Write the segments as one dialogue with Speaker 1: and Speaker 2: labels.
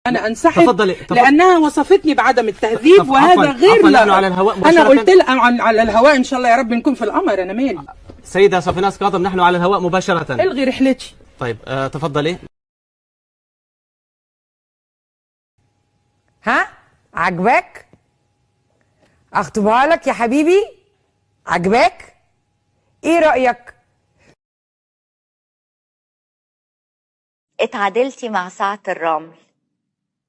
Speaker 1: أنا أنسحب.
Speaker 2: تفضلي.
Speaker 1: لأنها وصفتني بعدم التهذيب وهذا غير
Speaker 2: لا. على الهواء
Speaker 1: أنا قلت لها على الهواء إن شاء الله يا رب نكون في القمر. أنا مالي.
Speaker 2: سيدة صفيناس كاظم، نحن على الهواء مباشرة.
Speaker 1: الغي رحلتي.
Speaker 2: طيب تفضلي.
Speaker 3: ها عجباك؟ اخطبها لك يا حبيبي؟ عجباك؟ ايه رأيك؟
Speaker 4: اتعادلتي مع ساعة الرمل.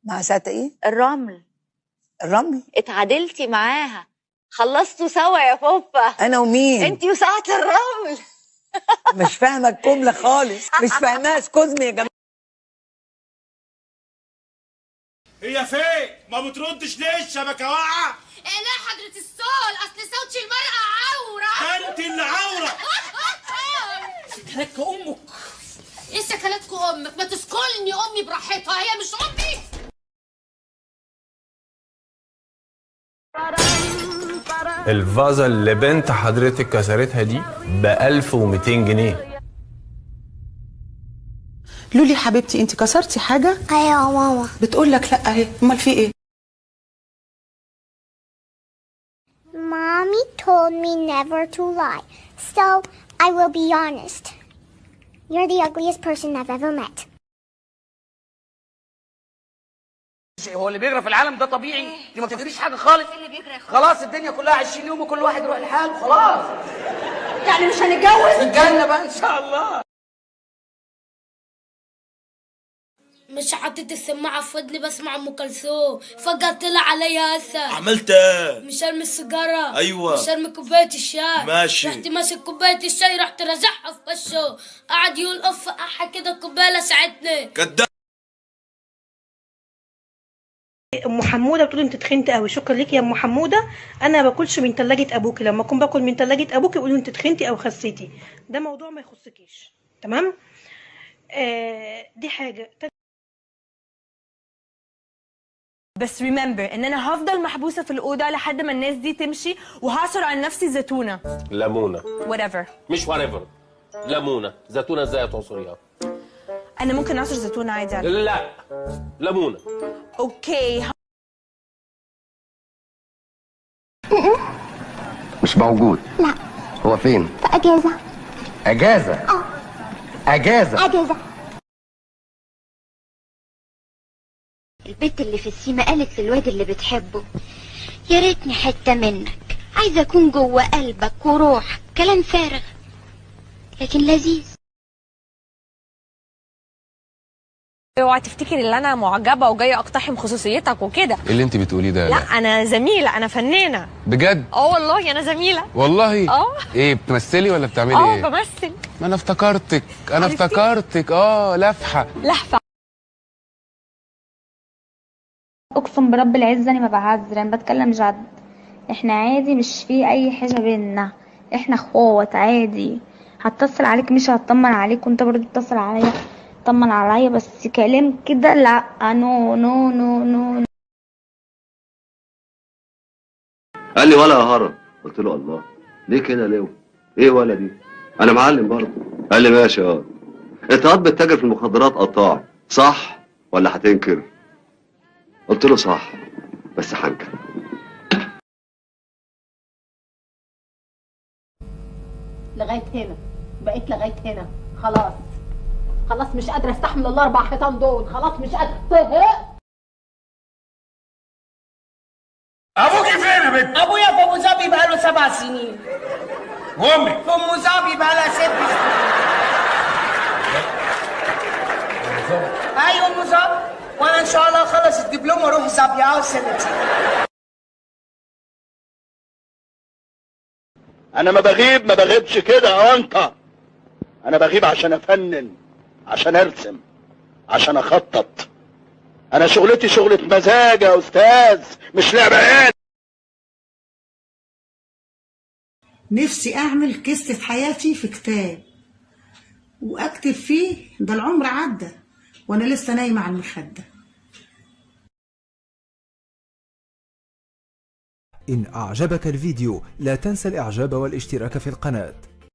Speaker 5: مع ساعة ايه؟
Speaker 4: الرمل.
Speaker 5: الرمل؟
Speaker 4: اتعادلتي معاها، خلصتوا سوا يا بوبا.
Speaker 5: انا ومين؟
Speaker 4: انتي وساعة الرمل.
Speaker 5: مش فاهمة الجملة خالص، مش فاهماها. اسكتني يا جماعة.
Speaker 6: هي فين؟ ما بتردش ليه؟ الشبكة واقعة؟
Speaker 7: ايه لا حضرة الصول، اصل صوت المرأة عورة.
Speaker 6: ده انت اللي عورة.
Speaker 1: سكلتك امك.
Speaker 7: ايه سكلتكم امك؟ ما تسكلني امي براحتها، هي مش امي.
Speaker 8: الفازة اللي بنت حضرتك كسرتها دي ب1200 جنيه.
Speaker 9: لولي حبيبتي انت كسرتي حاجة؟
Speaker 10: ايوه يا ماما.
Speaker 9: بتقول لك لا اهي، امال في ايه؟
Speaker 10: Mommy told me never to lie, so I will be honest. You're the ugliest person I've ever met.
Speaker 11: هو اللي بيجرى في العالم ده طبيعي؟ دي ما بتجريش حاجه خالص. خلاص الدنيا كلها 20 يوم وكل واحد يروح لحاله خلاص.
Speaker 7: يعني مش هنتجوز؟
Speaker 11: في الجنه بقى ان شاء الله.
Speaker 7: مش حطيت السماعة في ودني بسمع ام كلثوم، فجأة طلع عليا اسد.
Speaker 6: عملت ايه؟
Speaker 7: مش ارمي السيجارة.
Speaker 6: ايوه.
Speaker 7: مش ارمي كوباية الشاي.
Speaker 6: ماشي.
Speaker 7: رحت ماسك كوباية الشاي، رحت رازعها في وشه، قعد يقول اف احا كده الكوباية لسعتني.
Speaker 6: كداب.
Speaker 12: ام حموده بتقول انت تخنت قوي. شكرا ليكي يا ام حموده. انا ما باكلش من ثلاجه ابوكي، لما اكون باكل من ثلاجه ابوكي يقولوا انت تخنتي او خسيتي. ده موضوع ما يخصكيش، تمام؟ دي حاجه.
Speaker 13: بس ريمبر ان انا هفضل محبوسه في الاوضه لحد ما الناس دي تمشي، وهعصر على نفسي زيتونه.
Speaker 8: ليمونة.
Speaker 13: whatever.
Speaker 8: مش whatever. ليمونة. زيتونة ازاي هتعصريها؟
Speaker 13: انا ممكن اعصر زيتونه عادي على
Speaker 8: لا ليمونة.
Speaker 13: اوكي.
Speaker 14: مش موجود.
Speaker 10: لا.
Speaker 14: هو فين؟
Speaker 10: في اجازة.
Speaker 14: اجازة؟ اجازة.
Speaker 10: اجازة.
Speaker 15: البنت اللي في السيما قالت للواد اللي بتحبه يا ريتني حتة منك، عايزة اكون جوه قلبك وروحك. كلام فارغ لكن لذيذ.
Speaker 13: اوعى تفتكري ان انا معجبه وجايه اقتحم خصوصيتك وكده.
Speaker 8: ايه اللي انت بتقوليه ده؟
Speaker 13: لا انا زميله، انا فنانه
Speaker 8: بجد؟
Speaker 13: والله انا زميله.
Speaker 8: والله؟ ايه بتمثلي ولا بتعملي ايه؟
Speaker 13: بمثل.
Speaker 8: ما انا افتكرتك. لفحة.
Speaker 16: اقسم برب العزه اني ما بهزر، انا بتكلم جد. احنا عادي، مش في اي حاجه بينا، احنا اخوات عادي. هتصل عليك مش هطمن عليك، وانت برضو تتصل عليا طمن عليا، بس كلام كده لا. نو نو نو نو.
Speaker 17: قال لي ولا يا هرم. قلت له الله ليه كده ليه؟ ايه ولا دي؟ انا معلم برضه. قال لي ماشي. انت قاعد بتتاجر في المخدرات قطاع صح ولا هتنكر؟ قلت له صح بس هنكر.
Speaker 18: لغايه هنا بقيت، لغايه هنا خلاص. خلاص مش قادره استحمل الاربع حيطان دول، خلاص مش قادره. طهق.
Speaker 6: ابوكي فين يا بنت؟
Speaker 11: ابويا في ابو ظبي بقاله 7 سنين.
Speaker 6: وامك؟
Speaker 11: في ام ظبي بقالها 6 سنين. ايوه ام ظبي. وانا ان شاء الله اخلص الدبلوم واروح ظبي. عاوز سنتي.
Speaker 6: انا ما بغيبش كده يا انت. انا بغيب عشان افنن، عشان ارسم، عشان اخطط. انا شغلتي شغلة مزاج يا استاذ، مش لعبة عين.
Speaker 19: نفسي اعمل قصة حياتي في كتاب واكتب فيه ده العمر عدى وانا لسه نايمة على المخدة.
Speaker 20: إن أعجبك الفيديو لا تنسى الإعجاب والاشتراك في القناة.